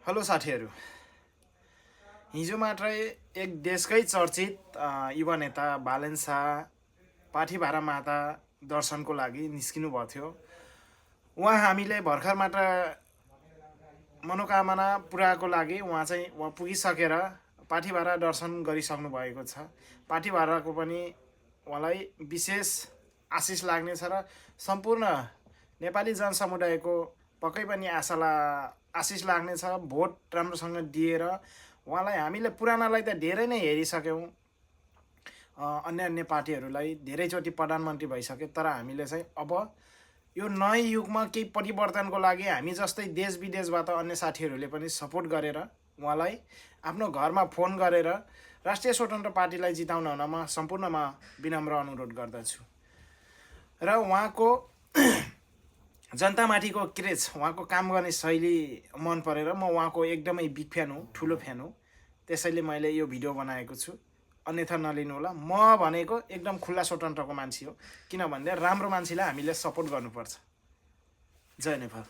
Hello साथीहरू, हिजो मात्रै एक देशकै चर्चित युवा नेता बालेन शाह पाठीभारा माता दर्शनको लागि निस्किनु भएको थियो। उहाँ हामीले भर्खर मात्र मनोकामना पुराको लागि उहाँ पुगिसकेर पाठीभारा दर्शन गरिसक्नु भएको छ। पाठीभाराको पनि उहाँलाई विशेष आशिष लाग्नेछ र सम्पूर्ण नेपाली जनसमुदायको पक्कै पनि आशिष लाग्नेछ। भोट राम्रोसँग दिएर उहाँलाई हामीले पुरानालाई त धेरै नै हेरिसक्यौँ, अन्य अन्य पार्टीहरूलाई धेरैचोटि प्रधानमन्त्री भइसक्यो, तर हामीले चाहिँ अब यो नयाँ युगमा केही परिवर्तनको लागि हामी जस्तै देश विदेशबाट अन्य साथीहरूले पनि सपोर्ट गरेर उहाँलाई आफ्नो घरमा फोन गरेर राष्ट्रिय स्वतन्त्र पार्टीलाई जिताउन हुनमा सम्पूर्णमा विनम्र अनुरोध गर्दछु। र उहाँको जनतामाथिको क्रेज, उहाँको काम गर्ने शैली मन परेर म उहाँको एकदमै बिग फ्यान हुँ, ठुलो फ्यान हुँ। त्यसैले मैले यो भिडियो बनाएको छु, अन्यथा नलिनु होला। म भनेको एकदम खुल्ला स्वतन्त्रको मान्छे हो, किनभने राम्रो मान्छेलाई हामीले सपोर्ट गर्नुपर्छ। जय नेपाल।